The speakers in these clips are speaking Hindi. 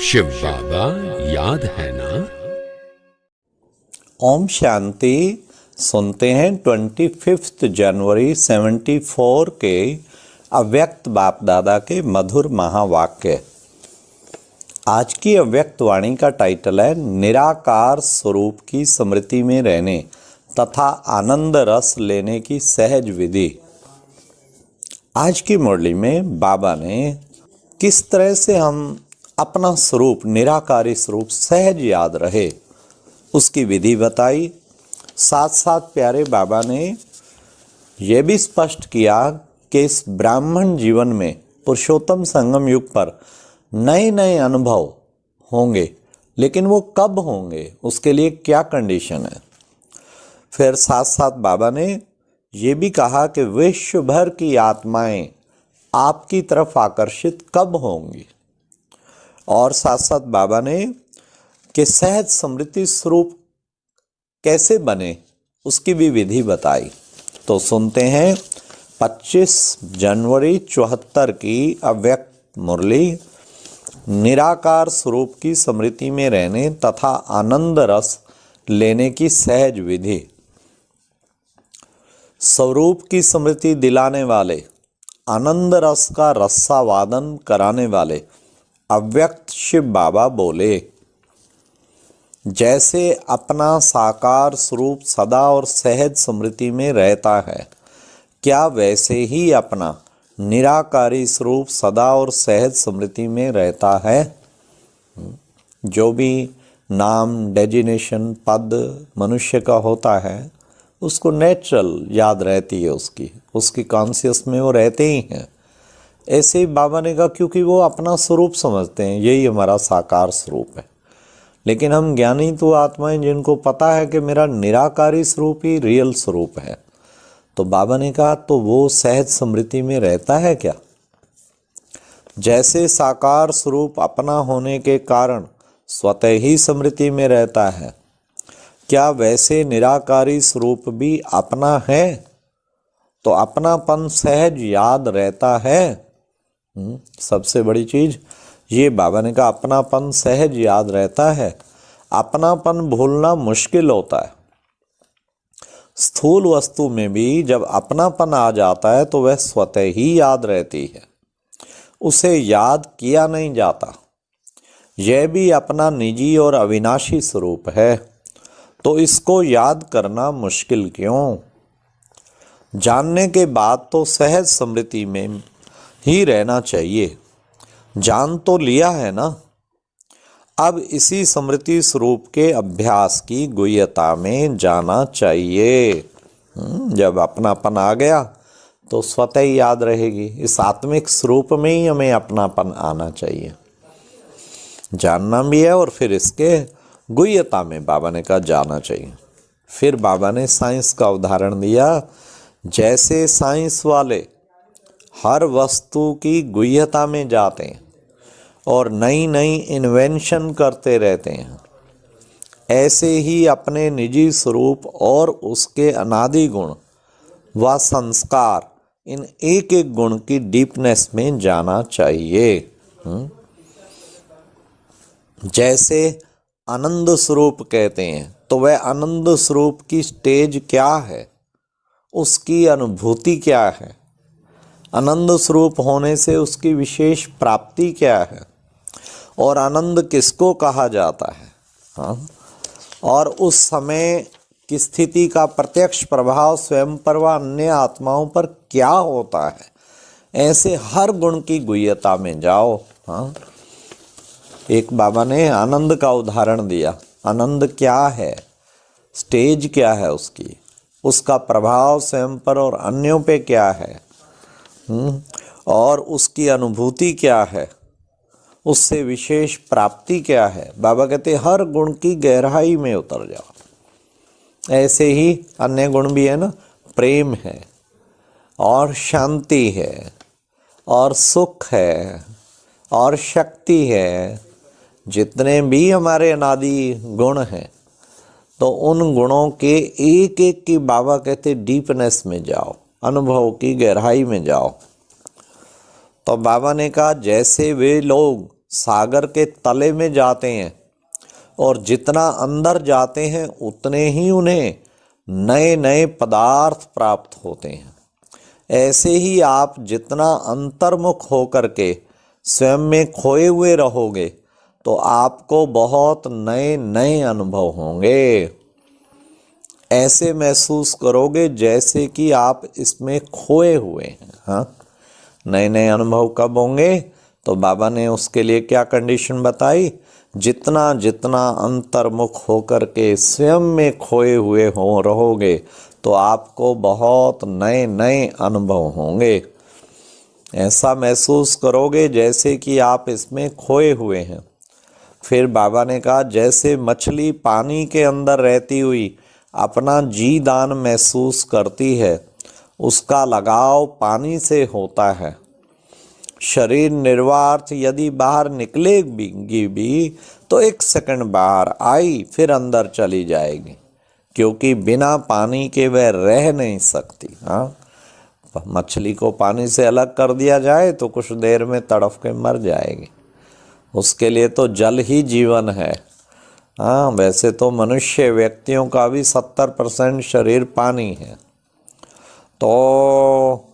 शिव बाबा याद है ना। ओम शांति। सुनते हैं 25 जनवरी 74 के अव्यक्त बाप दादा के मधुर महावाक्य। आज की अव्यक्त वाणी का टाइटल है निराकार स्वरूप की स्मृति में रहने तथा आनंद रस लेने की सहज विधि। आज की मुरली में बाबा ने किस तरह से हम अपना स्वरूप निराकारी स्वरूप सहज याद रहे उसकी विधि बताई। साथ साथ प्यारे बाबा ने यह भी स्पष्ट किया कि इस ब्राह्मण जीवन में पुरुषोत्तम संगम युग पर नए नए अनुभव होंगे, लेकिन वो कब होंगे, उसके लिए क्या कंडीशन है। फिर साथ साथ बाबा ने ये भी कहा कि विश्व भर की आत्माएं आपकी तरफ आकर्षित कब होंगी, और साथ साथ बाबा ने कि सहज स्मृति स्वरूप कैसे बने उसकी भी विधि बताई। तो सुनते हैं 25 जनवरी 74 की अव्यक्त मुरली निराकार स्वरूप की स्मृति में रहने तथा आनंद रस लेने की सहज विधि। स्वरूप की स्मृति दिलाने वाले, आनंद रस का रस्सावादन कराने वाले अव्यक्त शिव बाबा बोले, जैसे अपना साकार स्वरूप सदा और सहज स्मृति में रहता है, क्या वैसे ही अपना निराकारी स्वरूप सदा और सहज स्मृति में रहता है। जो भी नाम डेजिनेशन पद मनुष्य का होता है उसको नेचुरल याद रहती है, उसकी कॉन्शियस में वो रहते ही हैं। ऐसे ही बाबा ने कहा क्योंकि वो अपना स्वरूप समझते हैं, यही हमारा साकार स्वरूप है। लेकिन हम ज्ञानी तो आत्माएं जिनको पता है कि मेरा निराकारी स्वरूप ही रियल स्वरूप है, तो बाबा ने कहा तो वो सहज स्मृति में रहता है क्या। जैसे साकार स्वरूप अपना होने के कारण स्वतः ही स्मृति में रहता है, क्या वैसे निराकारी स्वरूप भी अपना है तो अपनापन सहज याद रहता है। सबसे बड़ी चीज ये बाबा ने कहा अपनापन सहज याद रहता है। अपनापन भूलना मुश्किल होता है। स्थूल वस्तु में भी जब अपनापन आ जाता है तो वह स्वतः ही याद रहती है, उसे याद किया नहीं जाता। यह भी अपना निजी और अविनाशी स्वरूप है, तो इसको याद करना मुश्किल क्यों। जानने के बाद तो सहज स्मृति में ही रहना चाहिए। जान तो लिया है ना, अब इसी स्मृति स्वरूप के अभ्यास की गुह्यता में जाना चाहिए। जब अपनापन आ गया तो स्वतः ही याद रहेगी। इस आत्मिक स्वरूप में ही हमें अपनापन आना चाहिए, जानना भी है और फिर इसके गुह्यता में बाबा ने कहा जाना चाहिए। फिर बाबा ने साइंस का उदाहरण दिया, जैसे साइंस वाले हर वस्तु की गुह्यता में जाते हैं और नई नई इन्वेंशन करते रहते हैं, ऐसे ही अपने निजी स्वरूप और उसके अनादि गुण व संस्कार, इन एक एक गुण की डीपनेस में जाना चाहिए। जैसे आनंद स्वरूप कहते हैं, तो वह आनंद स्वरूप की स्टेज क्या है, उसकी अनुभूति क्या है, आनंद स्वरूप होने से उसकी विशेष प्राप्ति क्या है, और आनंद किसको कहा जाता है। हाँ, और उस समय की स्थिति का प्रत्यक्ष प्रभाव स्वयं पर व अन्य आत्माओं पर क्या होता है, ऐसे हर गुण की गुह्यता में जाओ। हाँ, एक बाबा ने आनंद का उदाहरण दिया। आनंद क्या है, स्टेज क्या है उसकी, उसका प्रभाव स्वयं पर और अन्यों पे क्या है, और उसकी अनुभूति क्या है, उससे विशेष प्राप्ति क्या है। बाबा कहते हर गुण की गहराई में उतर जाओ। ऐसे ही अन्य गुण भी है ना, प्रेम है और शांति है और सुख है और शक्ति है। जितने भी हमारे अनादि गुण हैं, तो उन गुणों के एक एक की बाबा कहते डीपनेस में जाओ, अनुभव की गहराई में जाओ। तो बाबा ने कहा जैसे वे लोग सागर के तले में जाते हैं और जितना अंदर जाते हैं उतने ही उन्हें नए नए पदार्थ प्राप्त होते हैं। ऐसे ही आप जितना अंतर्मुख होकर के स्वयं में खोए हुए रहोगे तो आपको बहुत नए नए अनुभव होंगे। ऐसे महसूस करोगे जैसे कि आप इसमें खोए हुए हैं। हाँ, नए नए अनुभव कब होंगे? तो बाबा ने उसके लिए क्या कंडीशन बताई? जितना जितना अंतर्मुख होकर के स्वयं में खोए हुए हो रहोगे तो आपको बहुत नए नए अनुभव होंगे। ऐसा महसूस करोगे जैसे कि आप इसमें खोए हुए हैं। फिर बाबा ने कहा, जैसे मछली पानी के अंदर रहती हुई अपना जी दान महसूस करती है, उसका लगाव पानी से होता है। शरीर निर्वार्थ यदि बाहर निकलेगी भी तो एक सेकंड बाहर आई फिर अंदर चली जाएगी, क्योंकि बिना पानी के वह रह नहीं सकती। हाँ, मछली को पानी से अलग कर दिया जाए तो कुछ देर में तड़फ के मर जाएगी। उसके लिए तो जल ही जीवन है। हाँ, वैसे तो मनुष्य व्यक्तियों का भी 70% शरीर पानी है। तो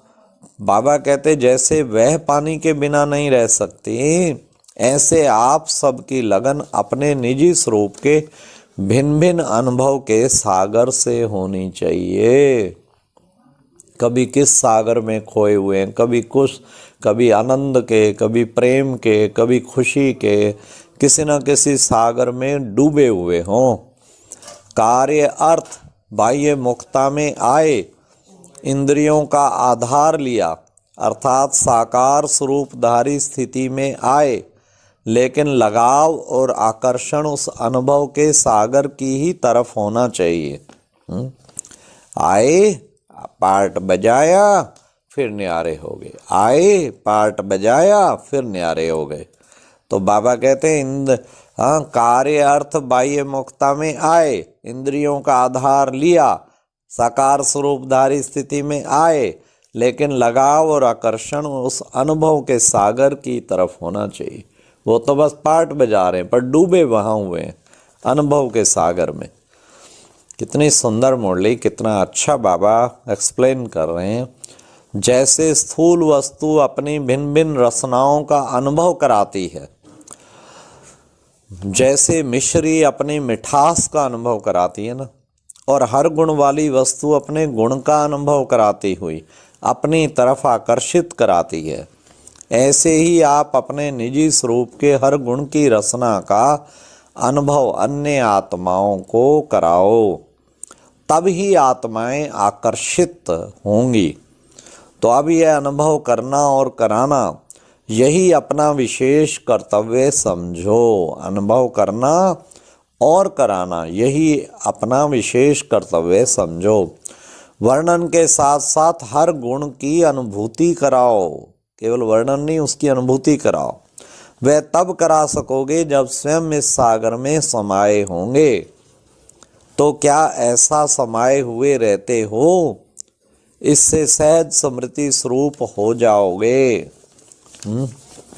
बाबा कहते जैसे वह पानी के बिना नहीं रह सकती, ऐसे आप सबकी लगन अपने निजी स्वरूप के भिन्न भिन्न अनुभव के सागर से होनी चाहिए। कभी किस सागर में खोए हुए हैं, कभी कुछ, कभी आनंद के, कभी प्रेम के, कभी खुशी के, किसी न किसी सागर में डूबे हुए हों। कार्य अर्थ बाह्य मुक्ता में आए, इंद्रियों का आधार लिया अर्थात साकार स्वरूपधारी स्थिति में आए, लेकिन लगाव और आकर्षण उस अनुभव के सागर की ही तरफ होना चाहिए। आए, पार्ट बजाया, फिर न्यारे हो गए। आए, पार्ट बजाया, फिर न्यारे हो गए। तो बाबा कहते हैं कार्य अर्थ बाह्य मुक्ता में आए, इंद्रियों का आधार लिया, साकार स्वरूपधारी स्थिति में आए, लेकिन लगाव और आकर्षण उस अनुभव के सागर की तरफ होना चाहिए। वो तो बस पार्ट बजा रहे हैं पर डूबे वहाँ हुए हैं अनुभव के सागर में। कितनी सुंदर मुरली, कितना अच्छा बाबा एक्सप्लेन कर रहे हैं। जैसे स्थूल वस्तु अपनी भिन्न भिन्न रचनाओं का अनुभव कराती है, जैसे मिश्री अपनी मिठास का अनुभव कराती है ना, और हर गुण वाली वस्तु अपने गुण का अनुभव कराती हुई अपनी तरफ आकर्षित कराती है, ऐसे ही आप अपने निजी स्वरूप के हर गुण की रचना का अनुभव अन्य आत्माओं को कराओ, तब ही आत्माएं आकर्षित होंगी। तो अब यह अनुभव करना और कराना यही अपना विशेष कर्तव्य समझो। अनुभव करना और कराना यही अपना विशेष कर्तव्य समझो। वर्णन के साथ साथ हर गुण की अनुभूति कराओ, केवल वर्णन नहीं, उसकी अनुभूति कराओ। वह तब करा सकोगे जब स्वयं इस सागर में समाये होंगे। तो क्या ऐसा समाये हुए रहते हो? इससे सहज स्मृति स्वरूप हो जाओगे।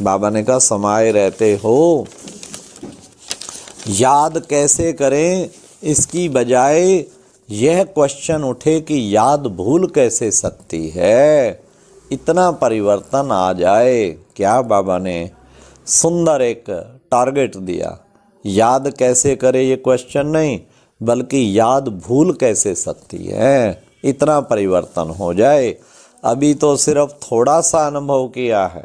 बाबा ने कहा समाये रहते हो। याद कैसे करें, इसकी बजाय यह क्वेश्चन उठे कि याद भूल कैसे सकती है। इतना परिवर्तन आ जाए। क्या बाबा ने सुंदर एक टारगेट दिया। याद कैसे करे ये क्वेश्चन नहीं, बल्कि याद भूल कैसे सकती है, इतना परिवर्तन हो जाए। अभी तो सिर्फ थोड़ा सा अनुभव किया है,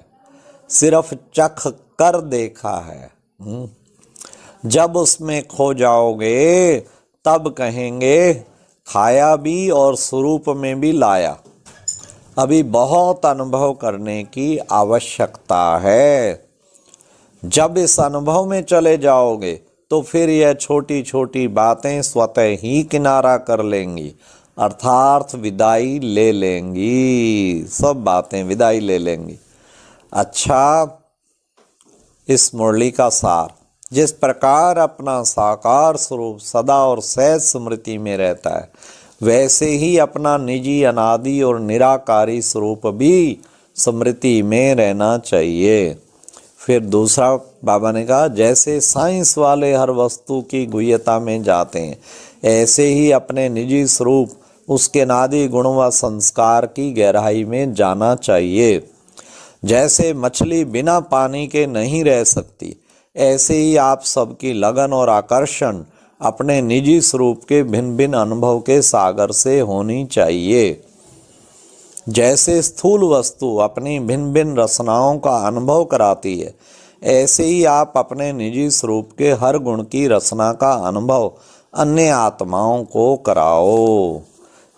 सिर्फ चख कर देखा है। जब उसमें खो जाओगे तब कहेंगे खाया भी और स्वरूप में भी लाया। अभी बहुत अनुभव करने की आवश्यकता है। जब इस अनुभव में चले जाओगे तो फिर यह छोटी छोटी बातें स्वतः ही किनारा कर लेंगी, अर्थात विदाई ले लेंगी। सब बातें विदाई ले लेंगी। अच्छा, इस मुरली का सार, जिस प्रकार अपना साकार स्वरूप सदा और सहज स्मृति में रहता है, वैसे ही अपना निजी अनादि और निराकारी स्वरूप भी स्मृति में रहना चाहिए। फिर दूसरा बाबा ने कहा, जैसे साइंस वाले हर वस्तु की गुह्यता में जाते हैं, ऐसे ही अपने निजी स्वरूप, उसके नादी गुण व संस्कार की गहराई में जाना चाहिए। जैसे मछली बिना पानी के नहीं रह सकती, ऐसे ही आप सबकी लगन और आकर्षण अपने निजी स्वरूप के भिन्न भिन्न अनुभव के सागर से होनी चाहिए। जैसे स्थूल वस्तु अपनी भिन्न भिन्न रचनाओं का अनुभव कराती है, ऐसे ही आप अपने निजी स्वरूप के हर गुण की रचना का अनुभव अन्य आत्माओं को कराओ।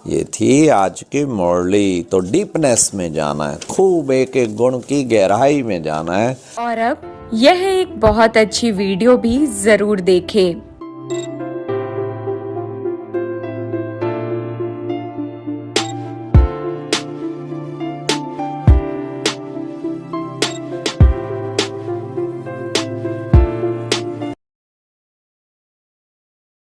ये थी आज की मुरली। तो डीपनेस में जाना है, खूब एक एक गुण की गहराई में जाना है। और अब यह एक बहुत अच्छी वीडियो भी जरूर देखें।